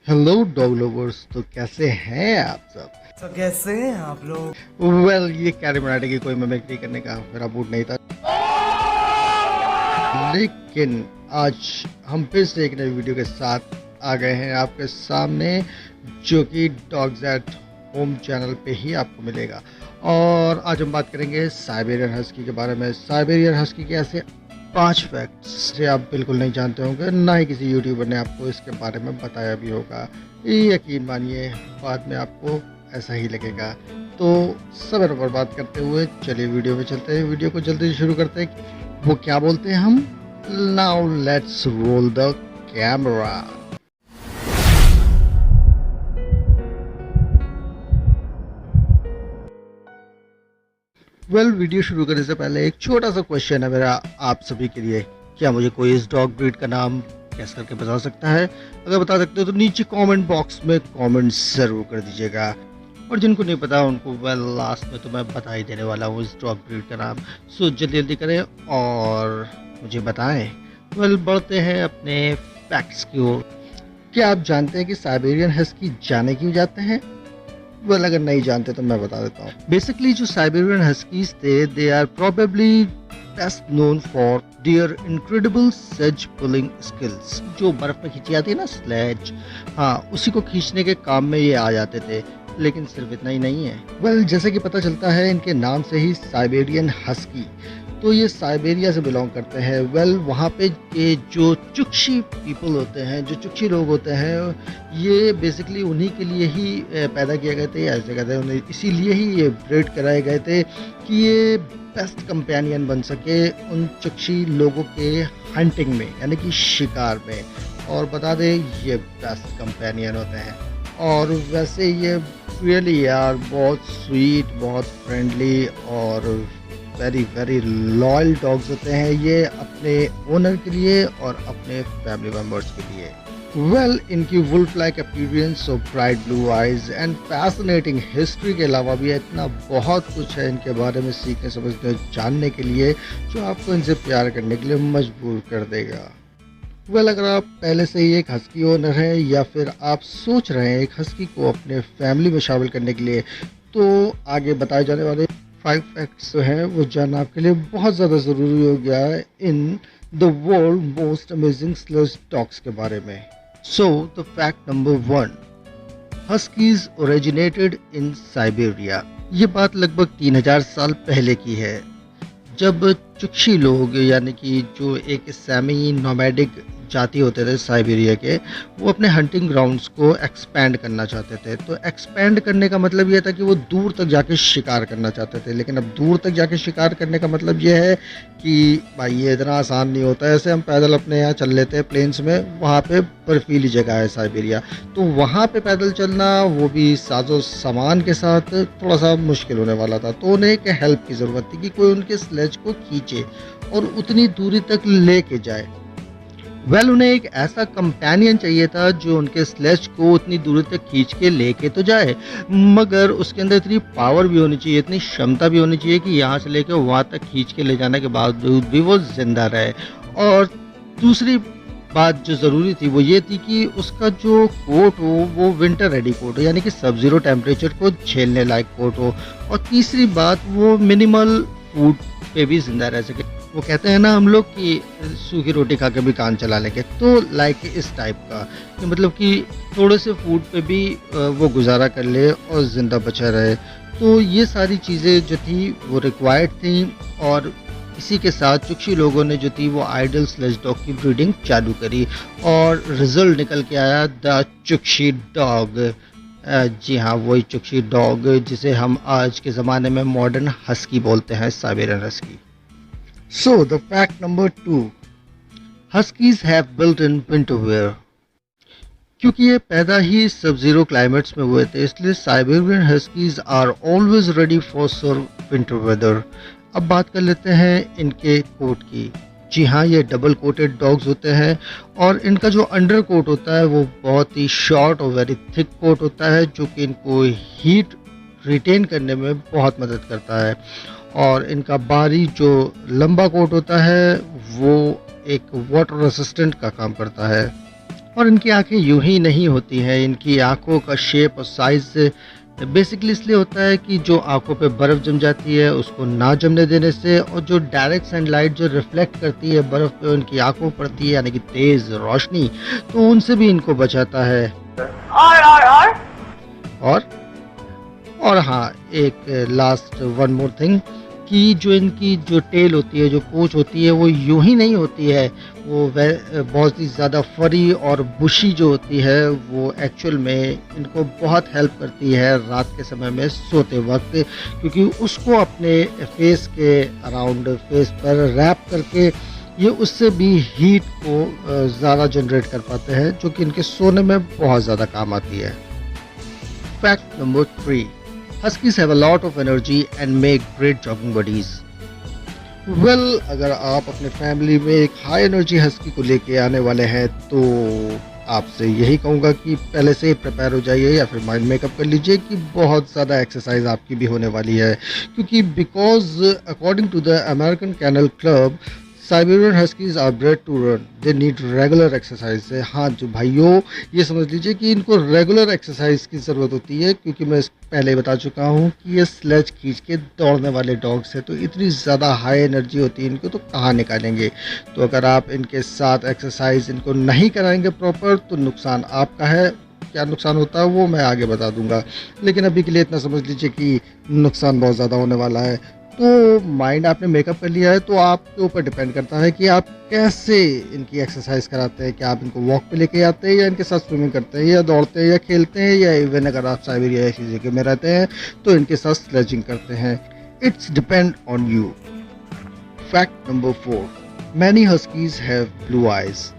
Hello dog lovers. तो कैसे हैं आप सब? तो कैसे हैं आप लोग? ये कैरी मनाटे की कोई मिमिक्री करने का मेरा मूड नहीं था, लेकिन आज हम फिर से एक नई वीडियो के साथ आ गए हैं आपके सामने, जो कि डॉग्स एट होम चैनल पे ही आपको मिलेगा। और आज हम बात करेंगे साइबेरियन हस्की के बारे में। साइबेरियन हस्की के ऐसे 5 फैक्ट्स से आप बिल्कुल नहीं जानते होंगे, ना ही किसी यूट्यूबर ने आपको इसके बारे में बताया भी होगा। यकीन मानिए, बाद में आपको ऐसा ही लगेगा। तो समय बर्बाद करते हुए चलिए वीडियो में चलते हैं। वीडियो को जल्दी से शुरू करते हैं। वो क्या बोलते हैं हम? Now let's roll the camera. Video शुरू करने से पहले एक छोटा सा क्वेश्चन है मेरा आप सभी के लिए। क्या मुझे कोई इस डॉग ब्रीड का नाम गैस करके बता सकता है? अगर बता सकते हो तो नीचे कमेंट बॉक्स में कमेंट जरूर कर दीजिएगा। और जिनको नहीं पता उनको लास्ट में तो मैं बता ही देने वाला हूँ इस डॉग ब्रीड का नाम। सो जल्दी जल्दी करें और मुझे बताएं। बढ़ते हैं अपने फैक्ट्स की ओर। क्या आप जानते हैं कि साइबेरियन हस्की जाने क्यों जाते हैं? अगर नहीं जानते तो मैं बता देता हूँ। बेसिकली जो साइबेरियन हस्कीज थे, they are probably best known for their incredible sledge pulling skills. जो बर्फ में खींची जाती है ना स्लेज, हाँ, उसी को खींचने के काम में ये आ जाते थे। लेकिन सिर्फ इतना ही नहीं है। जैसे कि पता चलता है इनके नाम से ही साइबेरियन हस्की, तो ये साइबेरिया से बिलोंग करते हैं। वहाँ पे के जो चुक्शी पीपल होते हैं, जो चुक्शी लोग होते हैं, ये बेसिकली उन्हीं के लिए ही पैदा किए गए थे। ऐसे कहते हैं उन्हें, इसीलिए ही ये ब्रीड कराए गए थे कि ये बेस्ट कंपेनियन बन सके उन चुक्शी लोगों के हंटिंग में, यानी कि शिकार में। और बता दें, ये बेस्ट कंपेनियन होते हैं। और वैसे ये रियली यार बहुत स्वीट, बहुत फ्रेंडली और वेरी वेरी लॉयल डॉग्स होते हैं। ये अपने ओनर के लिए और अपने फैमिली मेम्बर्स के लिए। इनकी वुल्फ लाइक अपीयरेंस और bright blue eyes and fascinating history के अलावा भी इतना बहुत कुछ है इनके बारे में सीखने, समझने, जानने के लिए, जो आपको इनसे प्यार करने के लिए मजबूर कर देगा। अगर आप पहले से ही एक हस्की ओनर हैं या फिर आप सोच रहे हैं एक हस्की को अपने फैमिली में शामिल करने के लिए, तो आगे बताए जाने वाले 5 फैक्ट्स जो हैं वो जानना आपके लिए बहुत ज़्यादा ज़रूरी हो गया है in the world most amazing sledge dogs के बारे में। So the fact number 1, huskies originated in Siberia. ये बात लगभग 3000 साल पहले की है, जब चुक्शी लोग, यानी कि जो एक सैमी नोमैडिक जाति होते थे साइबेरिया के, वो अपने हंटिंग ग्राउंड्स को एक्सपैंड करना चाहते थे। तो एक्सपैंड करने का मतलब ये था कि वो दूर तक जाके शिकार करना चाहते थे। लेकिन अब दूर तक जाके शिकार करने का मतलब ये है कि भाई ये इतना आसान नहीं होता है। ऐसे हम पैदल अपने यहाँ चल लेते हैं प्लेन्स में, वहाँ पे बर्फीली जगह है साइबेरिया, तो वहाँ पे पैदल चलना, वो भी साजो सामान के साथ, थोड़ा सा मुश्किल होने वाला था। तो उन्हें एक हेल्प की ज़रूरत थी कि कोई उनके स्लेज को खींचे और उतनी दूरी तक लेके जाए। उन्हें एक ऐसा कंपेनियन चाहिए था जो उनके स्लेज को उतनी दूरी तक खींच के लेके तो जाए, मगर उसके अंदर इतनी पावर भी होनी चाहिए, इतनी क्षमता भी होनी चाहिए कि यहाँ से लेके वहाँ तक खींच के ले जाने के बावजूद भी वो जिंदा रहे। और दूसरी बात जो ज़रूरी थी वो ये थी कि उसका जो कोट हो वो विंटर रेडी कोट हो, यानी कि सब ज़ीरो टेम्परेचर को झेलने लायक कोट हो। और तीसरी बात, वो मिनिमल फूड पे भी जिंदा रह सके। वो कहते हैं ना हम लोग कि सूखी रोटी खा के भी कान चला लेंगे, तो लाइक इस टाइप का, कि मतलब कि थोड़े से फूड पे भी वो गुजारा कर ले और ज़िंदा बचा रहे। तो ये सारी चीज़ें जो थी वो रिक्वायर्ड थी। और इसी के साथ चुक्शी लोगों ने जो थी वो आइडल स्लेज डॉग की ब्रीडिंग चालू करी और रिजल्ट निकल के आया द चुक्शी डॉग। जी हाँ, वही चुक्शी डॉग जिसे हम आज के ज़माने में मॉडर्न हस्की बोलते हैं, Siberian husky. So the fact number 2, Huskies have built-in winter wear। क्योंकि ये पैदा ही सब जीरो क्लाइमेट्स में हुए थे, इसलिए Siberian huskies are always ready for severe winter weather. अब बात कर लेते हैं इनके कोट की। जी हाँ, ये डबल कोटेड डॉग्स होते हैं और इनका जो अंडर कोट होता है वो बहुत ही शॉर्ट और वेरी थिक कोट होता है, जो कि इनको हीट रिटेन करने में बहुत मदद करता है। और इनका बाहरी जो लंबा कोट होता है वो एक वाटर रेसिस्टेंट का काम करता है। और इनकी आंखें यूं ही नहीं होती हैं, इनकी आंखों का शेप और साइज बेसिकली इसलिए होता है कि जो आंखों पे बर्फ़ जम जाती है उसको ना जमने देने से, और जो डायरेक्ट सनलाइट जो रिफ्लेक्ट करती है बर्फ़ पे उनकी आंखों पर पड़ती है, यानी कि तेज़ रोशनी, तो उनसे भी इनको बचाता है। और और हाँ, एक लास्ट वन मोर थिंग कि जो इनकी जो टेल होती है, जो पूँछ होती है, वो यूं ही नहीं होती है, वो बहुत ही ज़्यादा फरी और बुशी जो होती है, वो एक्चुअल में इनको बहुत हेल्प करती है रात के समय में सोते वक्त, क्योंकि उसको अपने फेस के अराउंड, फेस पर रैप करके ये उससे भी हीट को ज़्यादा जनरेट कर पाते हैं, जो कि इनके सोने में बहुत ज़्यादा काम आती है। Fact number 3, Huskies have a lot of energy and make great jogging buddies. अगर आप अपने फैमिली में एक हाई एनर्जी हस्की को लेके आने वाले हैं तो आपसे यही कहूँगा कि पहले से प्रिपेयर हो जाइए या फिर माइंड मेकअप कर लीजिए कि बहुत ज़्यादा एक्सरसाइज आपकी भी होने वाली है, क्योंकि because according to the American kennel club, Siberian huskies are bred to run, they need regular exercise. हाँ जो भाइयों, ये समझ लीजिए कि इनको रेगुलर एक्सरसाइज की ज़रूरत होती है, क्योंकि मैं पहले बता चुका हूँ कि ये स्लेज खींच के दौड़ने वाले डॉग्स हैं, तो इतनी ज़्यादा हाई एनर्जी होती है इनको, तो कहाँ निकालेंगे। तो अगर आप इनके साथ एक्सरसाइज इनको नहीं कराएंगे प्रॉपर, तो नुकसान आपका है। क्या नुकसान होता है वो मैं आगे बता दूंगा, लेकिन अभी के लिए इतना समझ लीजिए कि नुकसान बहुत ज़्यादा होने वाला है। तो माइंड आपने मेकअप कर लिया है, तो आपके ऊपर डिपेंड करता है कि आप कैसे इनकी एक्सरसाइज कराते हैं। क्या आप इनको वॉक पे लेके आते हैं, या इनके साथ स्विमिंग करते हैं, या दौड़ते हैं, या खेलते हैं, या इवन अगर आप साइबेरिया ऐसी जगह में रहते हैं तो इनके साथ स्लेजिंग करते हैं। It's depend on you. Fact number 4, many huskies have blue eyes.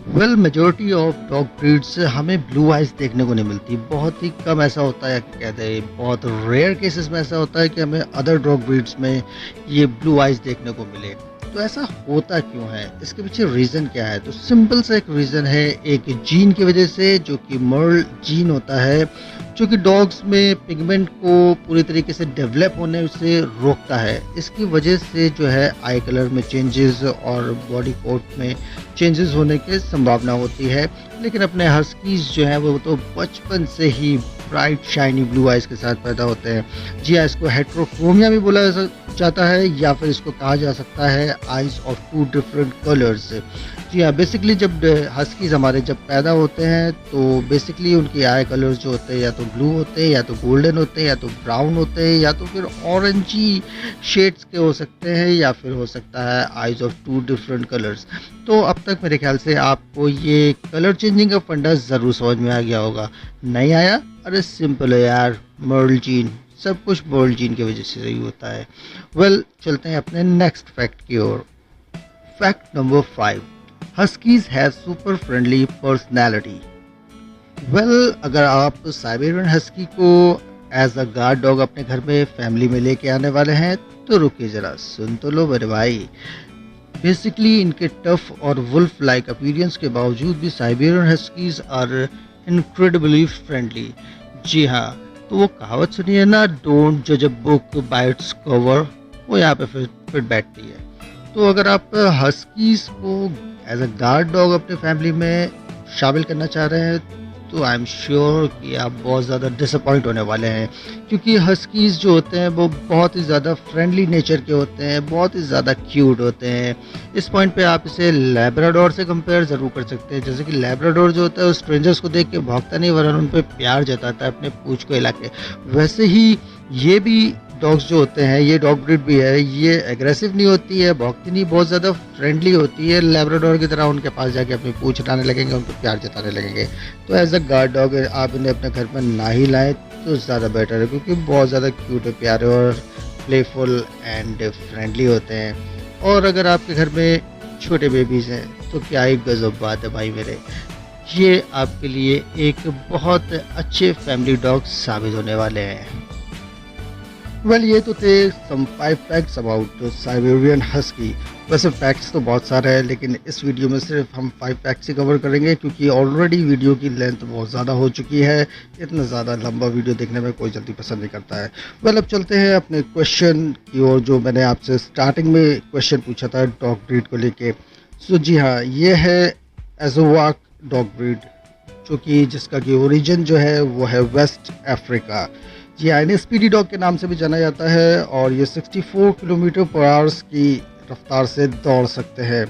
Majority of dog breeds हमें ब्लू आइज देखने को नहीं मिलती, बहुत ही कम ऐसा होता है, कहते हैं बहुत रेयर केसेस में ऐसा होता है कि हमें अदर डॉग ब्रीड्स में ये ब्लू आइज देखने को मिले। तो ऐसा होता क्यों है, इसके पीछे रीज़न क्या है? तो सिंपल सा एक रीज़न है, एक जीन की वजह से, जो कि मर्ल जीन होता है, जो कि डॉग्स में पिगमेंट को पूरी तरीके से डेवलप होने से रोकता है। इसकी वजह से जो है आई कलर में चेंजेस और बॉडी कोट में चेंजेस होने की संभावना होती है। लेकिन अपने हस्कीज जो है वो तो बचपन से ही ब्राइट शाइनी ब्लू आइज के साथ पैदा होते हैं। जी हाँ, इसको हेट्रोक्रोमिया भी बोला जाता है, या फिर इसको कहा जा सकता है आइज ऑफ 2 डिफरेंट कलर्स। जी हाँ, बेसिकली जब हस्कीज हमारे जब पैदा होते हैं तो बेसिकली उनके आई कलर्स जो होते हैं या तो ब्लू होते हैं, या तो गोल्डन होते हैं, या तो ब्राउन होते हैं, या तो फिर ऑरेंजी शेड्स के हो सकते हैं, या फिर हो सकता है आइज ऑफ 2 डिफरेंट कलर्स। तो अब तक मेरे ख्याल से आपको ये कलर चेंजिंग का फंडा ज़रूर समझ में आ गया होगा। नहीं आया? अरे सिंपल है यार, मर्ल जीन, सब कुछ मर्ल जीन की वजह से सही होता है। चलते हैं अपने नेक्स्ट फैक्ट की ओर। Fact number 5, huskies have super friendly personality. अगर आप साइबेरियन हस्की को एज अ गार्ड डॉग अपने घर में फैमिली में लेके आने वाले हैं तो रुकिए ज़रा, सुन तो लो मेरे भाई। बेसिकली इनके टफ और वुल्फ लाइक अपीयरेंस के बावजूद भी Siberian huskies are incredibly friendly. जी हाँ, तो वो कहावत सुनिए ना, डोंट जज a book by its cover, वो यहाँ पे फिट बैठती है। तो अगर आप हस्कीज को एज अ गार्ड डॉग अपने फैमिली में शामिल करना चाह रहे हैं तो आई एम श्योर कि आप बहुत ज़्यादा डिसअपॉइंट होने वाले हैं, क्योंकि हस्कीज जो होते हैं वो बहुत ही ज़्यादा फ्रेंडली नेचर के होते हैं, बहुत ही ज़्यादा क्यूट होते हैं। इस पॉइंट पे आप इसे लैब्राडोर से कंपेयर ज़रूर कर सकते हैं। जैसे कि लैब्राडोर जो होता है वो स्ट्रेंजर्स को देख के भागता नहीं, वरन उन पर प्यार जताता है अपने पूंछ को हिला के। वैसे ही ये भी डॉग्स जो होते हैं, ये डॉग ब्रीड भी है, ये एग्रेसिव नहीं होती है, भौंकती नहीं, बहुत ज़्यादा फ्रेंडली होती है। लैब्राडोर की तरह उनके पास जाके अपनी पूंछ हिलाने लगेंगे, उनको प्यार जताने लगेंगे। तो एज अ गार्ड डॉग आप इन्हें अपने घर पर ना ही लाएं तो ज़्यादा बेटर है, क्योंकि बहुत ज़्यादा क्यूट है, प्यारे और प्लेफुल एंड फ्रेंडली होते हैं। और अगर आपके घर में छोटे बेबीज़ हैं तो क्या ही गज़ब बात है भाई मेरे, ये आपके लिए एक बहुत अच्छे फैमिली डॉग साबित होने वाले हैं। ये तो थे सम 5 फैक्ट्स अबाउट साइबेरियन हस्की। वैसे फैक्ट्स तो बहुत सारे हैं, लेकिन इस वीडियो में सिर्फ हम 5 फैक्ट्स ही कवर करेंगे, क्योंकि ऑलरेडी वीडियो की लेंथ बहुत ज़्यादा हो चुकी है। इतना ज़्यादा लंबा वीडियो देखने में कोई जल्दी पसंद नहीं करता है। अब चलते हैं अपने क्वेश्चन की ओर, जो मैंने आपसे स्टार्टिंग में क्वेश्चन पूछा था डॉग ब्रीड को लेके। जी हाँ, ये है एजोवाक डॉग ब्रीड जो कि जिसका कि ओरिजिन जो है वो है वेस्ट अफ्रीका। जी हाँ, इन्हें स्पीडी डॉग के नाम से भी जाना जाता है और ये 64 किलोमीटर पर आवर्स की रफ्तार से दौड़ सकते हैं।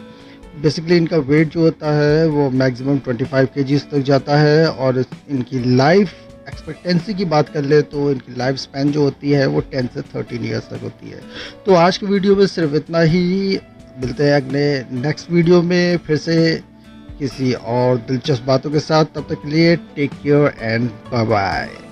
बेसिकली इनका वेट जो होता है वो मैक्सिमम 25 केजीज तक जाता है और इनकी लाइफ एक्सपेक्टेंसी की बात कर ले तो इनकी लाइफ स्पैन जो होती है वो 10 से 13 ईयर्स तक होती है। तो आज की वीडियो में सिर्फ इतना ही। मिलते हैं अगले नेक्स्ट वीडियो में फिर से किसी और दिलचस्प बातों के साथ। तब तक के लिए take care and bye bye.